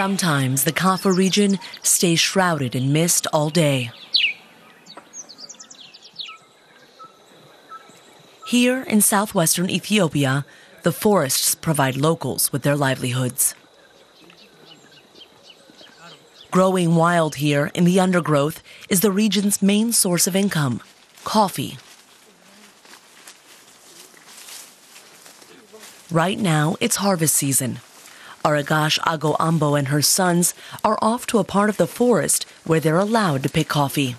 Sometimes the Kafa region stays shrouded in mist all day. Here in southwestern Ethiopia, the forests provide locals with their livelihoods. Growing wild here in the undergrowth is the region's main source of income, coffee. Right now, it's harvest season. Aragash Ago Ambo and her sons are off to a part of the forest where they're allowed to pick coffee.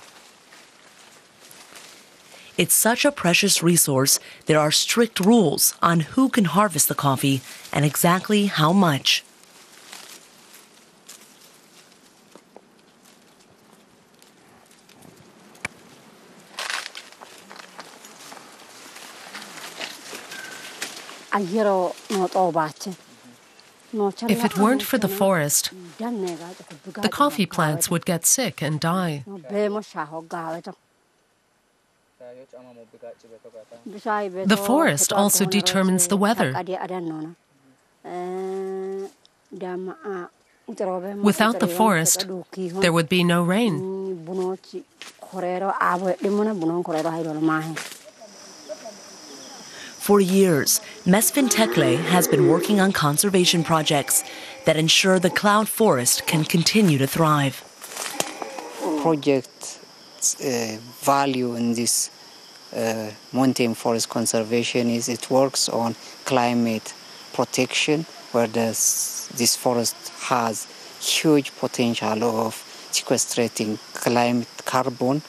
It's such a precious resource, there are strict rules on who can harvest the coffee and exactly how much. If it weren't for the forest, the coffee plants would get sick and die. The forest also determines the weather. Without the forest, there would be no rain. For years, Mesfin Tekle has been working on conservation projects that ensure the cloud forest can continue to thrive. Project value in this mountain forest conservation is it works on climate protection, where this forest has huge potential of sequestrating climate carbon,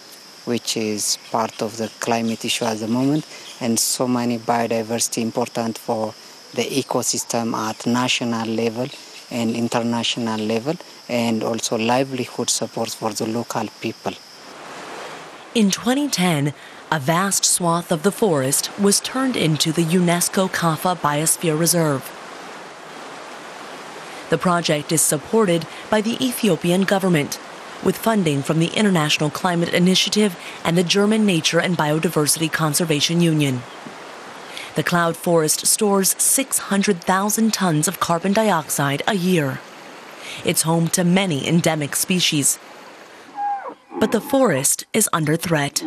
which is part of the climate issue at the moment, and so many biodiversity important for the ecosystem at national level and international level, and also livelihood support for the local people. In 2010, a vast swath of the forest was turned into the UNESCO Kafa Biosphere Reserve. The project is supported by the Ethiopian government, with funding from the International Climate Initiative and the German Nature and Biodiversity Conservation Union. The cloud forest stores 600,000 tons of carbon dioxide a year. It's home to many endemic species. But the forest is under threat.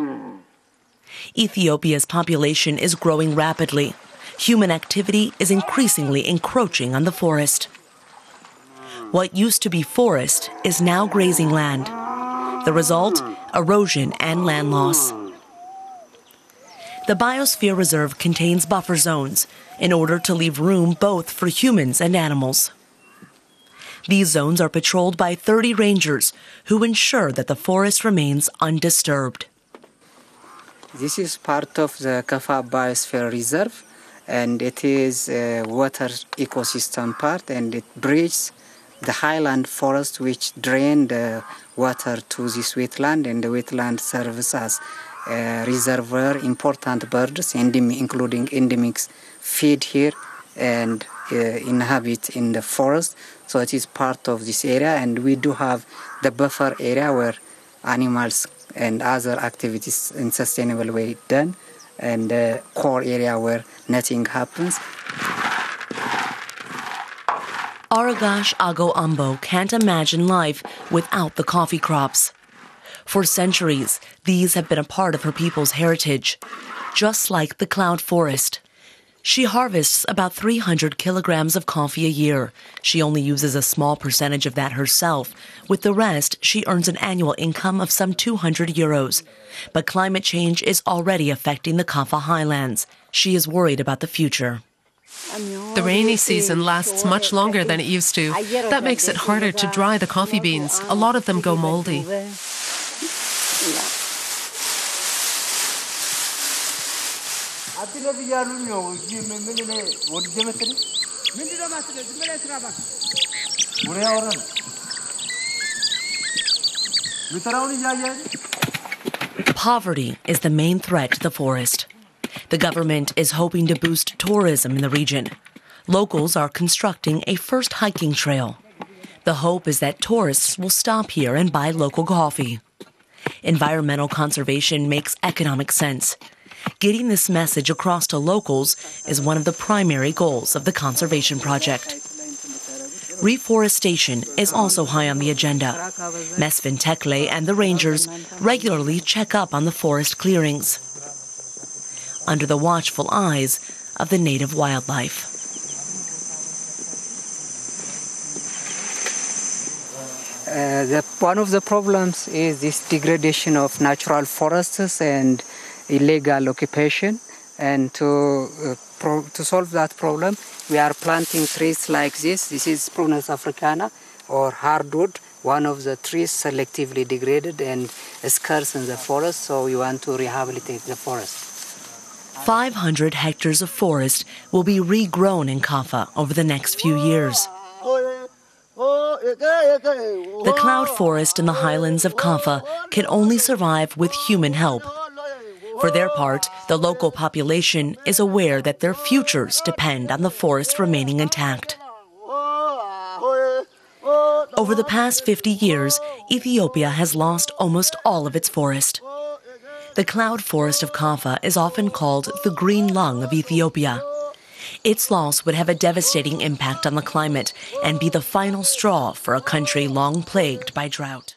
Ethiopia's population is growing rapidly. Human activity is increasingly encroaching on the forest. What used to be forest is now grazing land. The result, erosion and land loss. The Biosphere Reserve contains buffer zones in order to leave room both for humans and animals. These zones are patrolled by 30 rangers who ensure that the forest remains undisturbed. This is part of the Kafa Biosphere Reserve, and it is a water ecosystem part, and it bridges the highland forest which drain the water to this wetland, and the wetland serves as a reservoir. Important birds, including endemics, feed here and inhabit in the forest. So it is part of this area, and we do have the buffer area where animals and other activities in sustainable way done, and the core area where nothing happens. Aragash Ago Ambo can't imagine life without the coffee crops. For centuries, these have been a part of her people's heritage, just like the cloud forest. She harvests about 300 kilograms of coffee a year. She only uses a small percentage of that herself. With the rest, she earns an annual income of some 200 euros. But climate change is already affecting the Kafa highlands. She is worried about the future. The rainy season lasts much longer than it used to. That makes it harder to dry the coffee beans. A lot of them go moldy. Poverty is the main threat to the forest. The government is hoping to boost tourism in the region. Locals are constructing a first hiking trail. The hope is that tourists will stop here and buy local coffee. Environmental conservation makes economic sense. Getting this message across to locals is one of the primary goals of the conservation project. Reforestation is also high on the agenda. Mesfin Tekle and the rangers regularly check up on the forest clearings, under the watchful eyes of the native wildlife. One of the problems is this degradation of natural forests and illegal occupation. And to solve that problem, we are planting trees like this. This is Prunus africana, or hardwood, one of the trees selectively degraded and scarce in the forest, so we want to rehabilitate the forest. 500 hectares of forest will be regrown in Kafa over the next few years. The cloud forest in the highlands of Kafa can only survive with human help. For their part, the local population is aware that their futures depend on the forest remaining intact. Over the past 50 years, Ethiopia has lost almost all of its forest. The cloud forest of Kafa is often called the green lung of Ethiopia. Its loss would have a devastating impact on the climate and be the final straw for a country long plagued by drought.